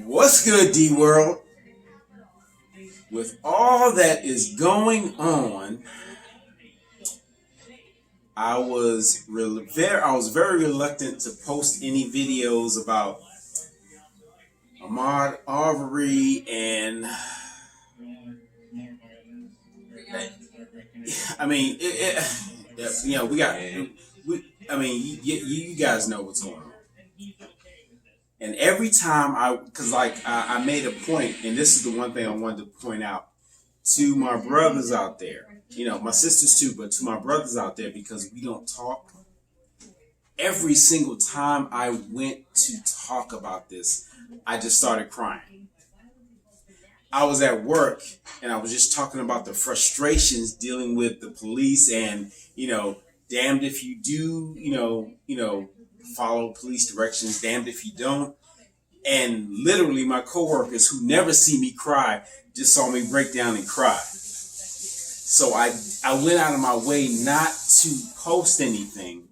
What's good, D World? With all that is going on, I was very reluctant to post any videos about Ahmaud Arbery and I mean, we got. I mean, you guys know what's going on. And every time I made a point, and this is the one thing I wanted to point out to my brothers out there, my sisters too, but to my brothers out there, because we don't talk. Every single time I went to talk about this, I just started crying. I was at work and I was just talking about the frustrations dealing with the police and, damned if you do, follow police directions, damned if you don't. And literally my coworkers who never see me cry just saw me break down and cry. So I went out of my way not to post anything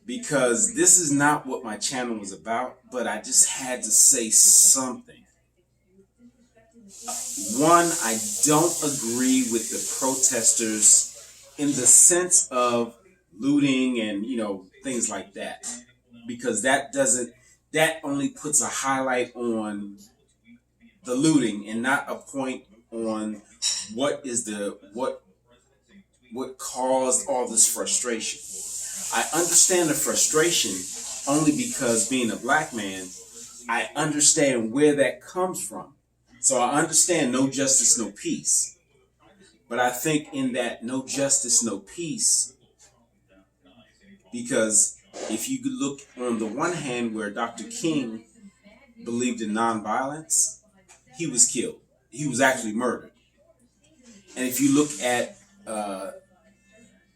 because this is not what my channel was about, but I just had to say something. One, I don't agree with the protesters in the sense of looting and, things like that. Because that only puts a highlight on the looting and not a point on what caused all this frustration. I understand the frustration only because being a black man, I understand where that comes from. So I understand no justice, no peace. But I think in that no justice, no peace, because if you could look on the one hand where Dr. King believed in nonviolence, he was killed. He was actually murdered. And if you look at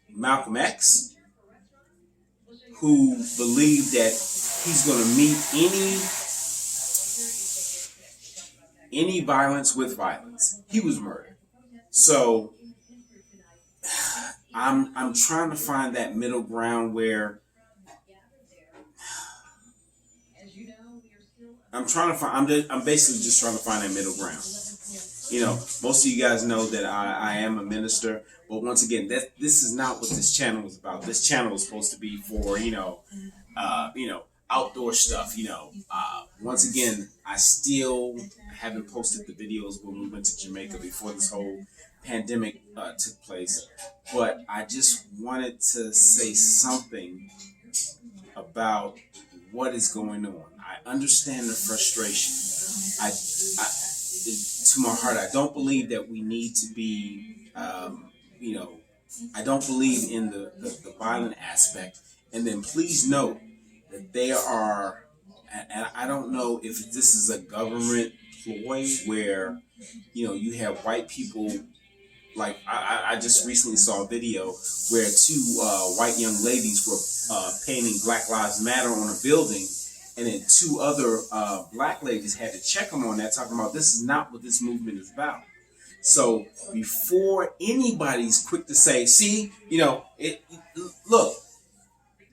Malcolm X, who believed that he's going to meet any violence with violence, he was murdered. So I'm trying to find that middle ground where I'm basically just trying to find that middle ground. Most of you guys know that I am a minister, but once again, this is not what this channel is about. This channel is supposed to be for, outdoor stuff. Once again, I still haven't posted the videos when we went to Jamaica before this whole pandemic took place, but I just wanted to say something about what is going on. I understand the frustration. To my heart, I don't believe that we need to be, I don't believe in the violent aspect. And then please note that there are, and I don't know if this is a government ploy where, you have white people, like I just recently saw a video where two white young ladies were painting Black Lives Matter on a building. And then two other black ladies had to check them on that, talking about this is not what this movement is about. So before anybody's quick to say, see, look,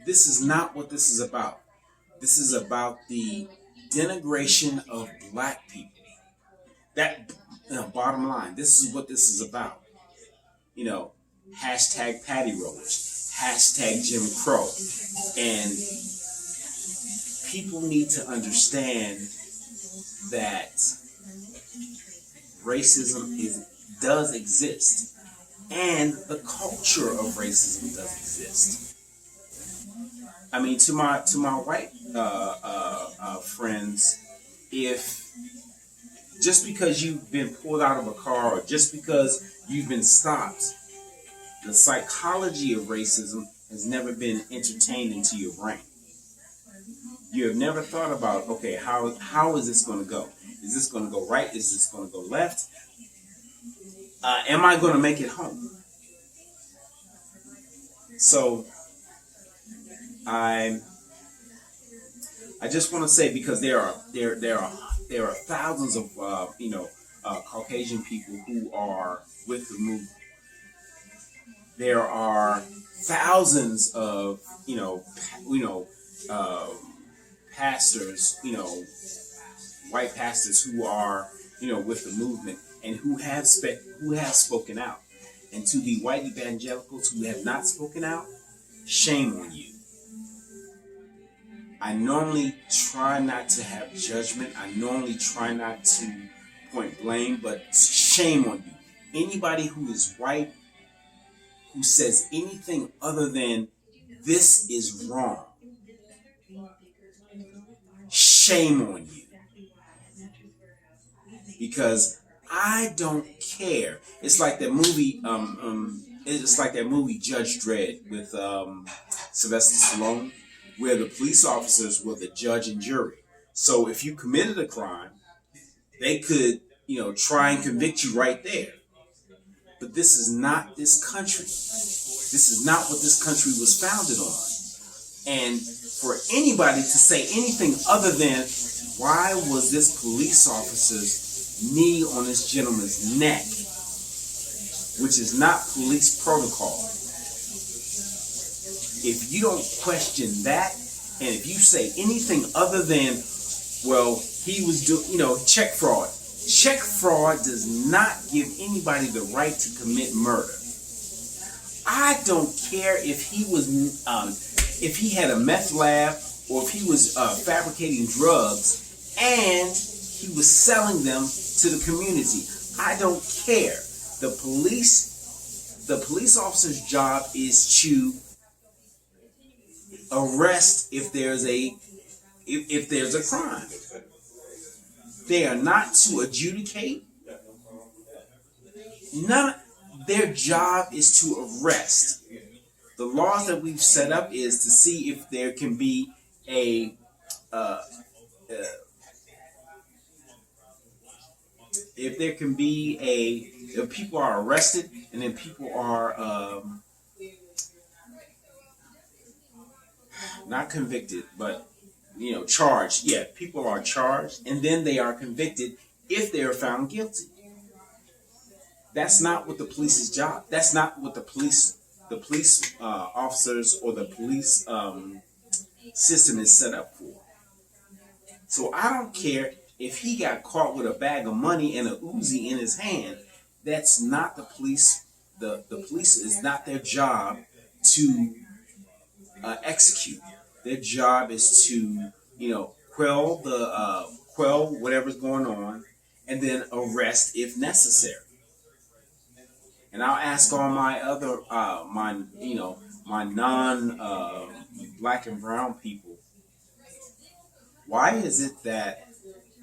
this is not what this is about. This is about the denigration of black people. That, bottom line, this is what this is about. Hashtag Patty Roach, hashtag Jim Crow. And people need to understand that racism does exist, and the culture of racism does exist. I mean, to my white friends, if just because you've been pulled out of a car or just because you've been stopped, the psychology of racism has never been entertained into your brain. You have never thought about, okay, how is this going to go? Is this going to go right? Is this going to go left? Am I going to make it home? So I just want to say, because there are thousands of Caucasian people who are with the movement. There are thousands of pastors, white pastors who are, with the movement and who have spoken out. And to the white evangelicals who have not spoken out, shame on you. I normally try not to have judgment. I normally try not to point blame, but shame on you. Anybody who is white who says anything other than this is wrong, shame on you. Because I don't care. It's like that movie. It's like that movie Judge Dredd with Sylvester Stallone, where the police officers were the judge and jury. So if you committed a crime, they could, try and convict you right there. But this is not this country. This is not what this country was founded on. And for anybody to say anything other than, why was this police officer's knee on this gentleman's neck, which is not police protocol. If you don't question that, and if you say anything other than, well, he was doing, check fraud. Check fraud does not give anybody the right to commit murder. I don't care if he was, if he had a meth lab or if he was fabricating drugs and he was selling them to the community. I don't care. The police officer's job is to arrest if there's a crime. They are not to adjudicate. Their job is to arrest. The laws that we've set up is to see if there can be if people are arrested and then people are not convicted, but charged. Yeah, people are charged and then they are convicted if they are found guilty. That's not what the police's job. That's not what the police officers or the police system is set up for. So I don't care if he got caught with a bag of money and a Uzi in his hand. That's not the police. The police is not their job to execute. Their job is to quell whatever's going on and then arrest if necessary. And I'll ask all my other my non black and brown people, why is it that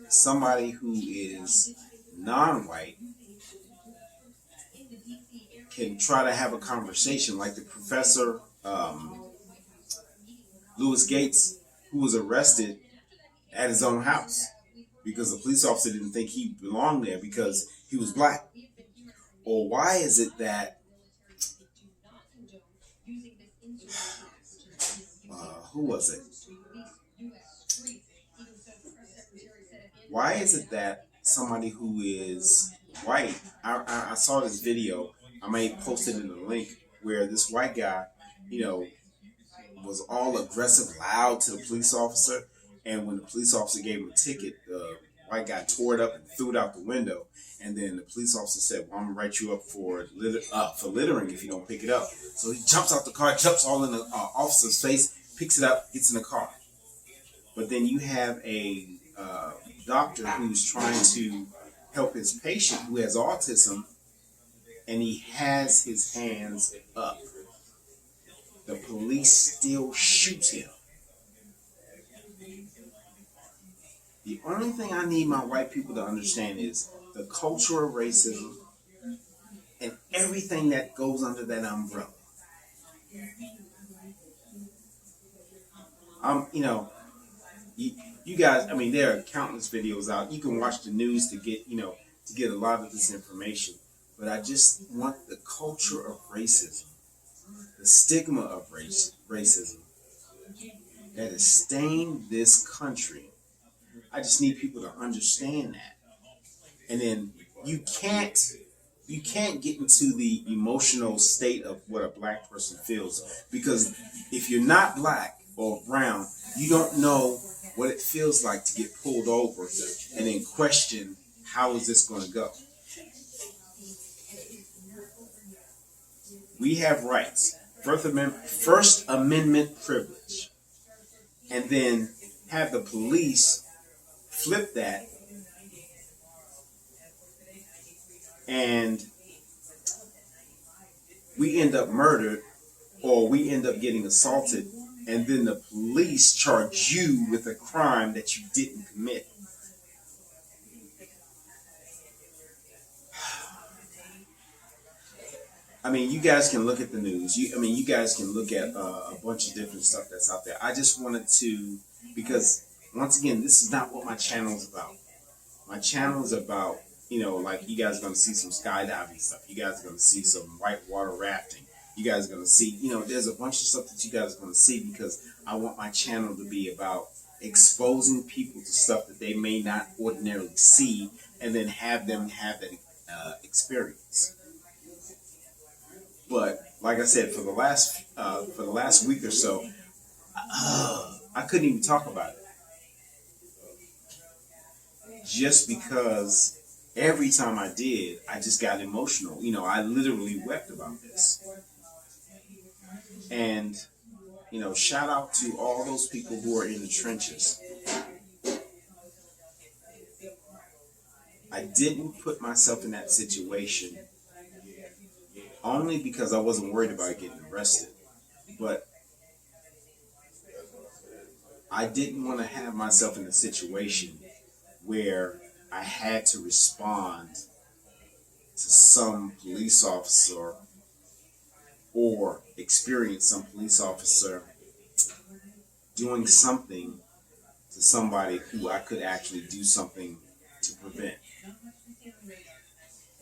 somebody who is non-white can try to have a conversation like the professor Louis Gates, who was arrested at his own house because the police officer didn't think he belonged there because he was black? Or why is it that who was it? Why is it that somebody who is white, I saw this video, I may post it in the link, where this white guy, was all aggressive, loud to the police officer, and when the police officer gave him a ticket, the white guy tore it up and threw it out the window, and then the police officer said, well, I'm going to write you up for littering if you don't pick it up. So he jumps out the car, jumps all in the officer's face, picks it up, gets in the car. But then you have a doctor who's trying to help his patient who has autism, and he has his hands up. The police still shoot him. The only thing I need my white people to understand is the culture of racism and everything that goes under that umbrella. You guys, there are countless videos out. You can watch the news to get a lot of this information. But I just want the culture of racism, the stigma of racism that has stained this country. I just need people to understand that. And then you can't get into the emotional state of what a black person feels, because if you're not black or brown, you don't know what it feels like to get pulled over and then question, how is this going to go? We have rights, First Amendment privilege, and then have the police flip that, and we end up murdered, or we end up getting assaulted, and then the police charge you with a crime that you didn't commit. I mean, you guys can look at the news. You guys can look at a bunch of different stuff that's out there. I just wanted to, because once again, this is not what my channel is about. My channel is about, like, you guys are going to see some skydiving stuff. You guys are going to see some whitewater rafting. You guys are going to see, there's a bunch of stuff that you guys are going to see, because I want my channel to be about exposing people to stuff that they may not ordinarily see, and then have them have that experience. But like I said, for the last week or so, I couldn't even talk about it, just because every time I did, I just got emotional. I literally wept about this. And shout out to all those people who are in the trenches. I didn't put myself in that situation only because I wasn't worried about getting arrested. But I didn't want to have myself in a situation where I had to respond to some police officer, or experience some police officer doing something to somebody who I could actually do something to prevent.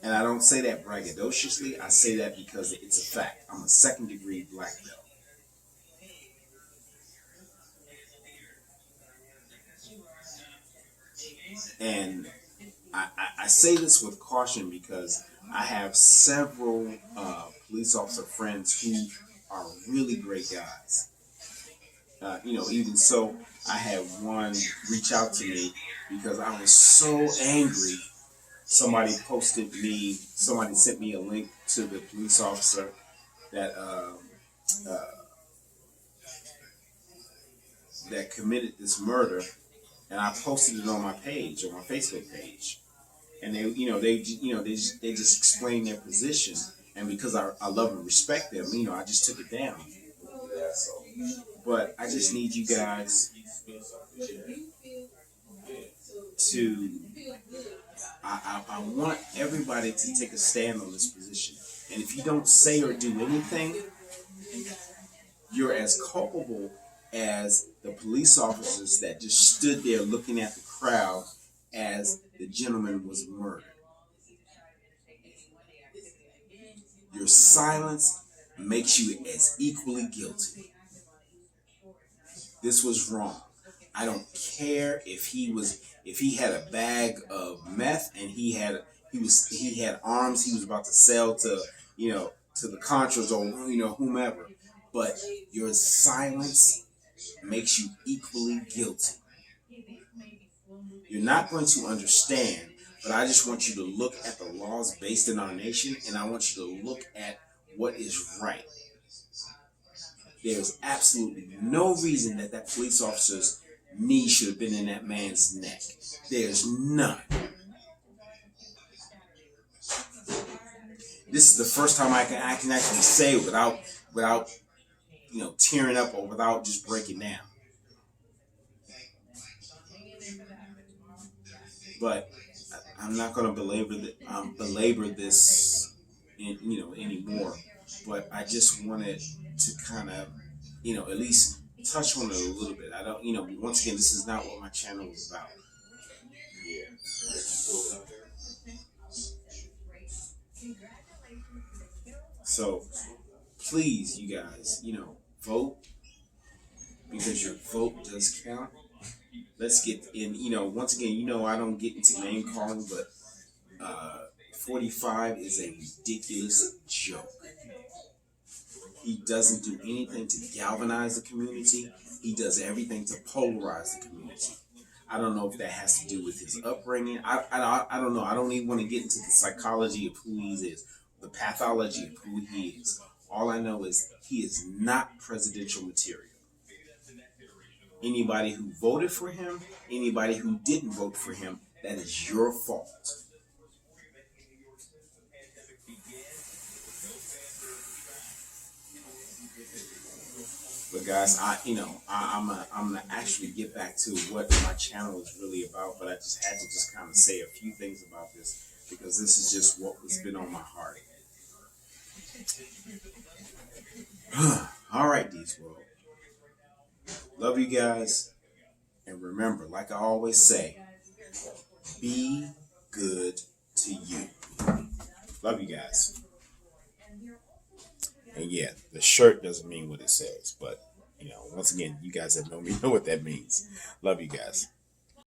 And I don't say that braggadociously. I say that because it's a fact. I'm a second-degree black belt. And I say this with caution because I have several police officer friends who are really great guys. Even so, I had one reach out to me because I was so angry. Somebody sent me a link to the police officer that that committed this murder, and I posted it on my page, on my Facebook page. And they just explained their position, and because I love and respect them, I just took it down. But I just need you guys to. I want everybody to take a stand on this position. And if you don't say or do anything, you're as culpable as the police officers that just stood there looking at the crowd as the gentleman was murdered. Your silence makes you as equally guilty. This was wrong. I don't care if he had a bag of meth and he had arms he was about to sell to the Contras or whomever, but your silence makes you equally guilty. You're not going to understand, but I just want you to look at the laws based in our nation, and I want you to look at what is right. There's absolutely no reason that police officer's knee should have been in that man's neck. There's none. This is the first time I can actually say it without tearing up or without just breaking down. But I'm not going to belabor this anymore. But I just wanted to kind of at least touch on it a little bit. I don't once again, this is not what my channel is about. So please, you guys, vote, because your vote does count. Let's get in, once again, I don't get into name calling, but 45 is a ridiculous joke. He doesn't do anything to galvanize the community. He does everything to polarize the community. I don't know if that has to do with his upbringing. I don't know. I don't even want to get into the psychology of who he is, the pathology of who he is. All I know is he is not presidential material. Anybody who voted for him, anybody who didn't vote for him, that is your fault. But guys, I'm gonna actually get back to what my channel is really about. But I just had to just kind of say a few things about this because this is just what has been on my heart. All right, D's World. Love you guys, and remember, like I always say, be good to you. Love you guys. And yeah, the shirt doesn't mean what it says, but once again, you guys that know me know what that means. Love you guys.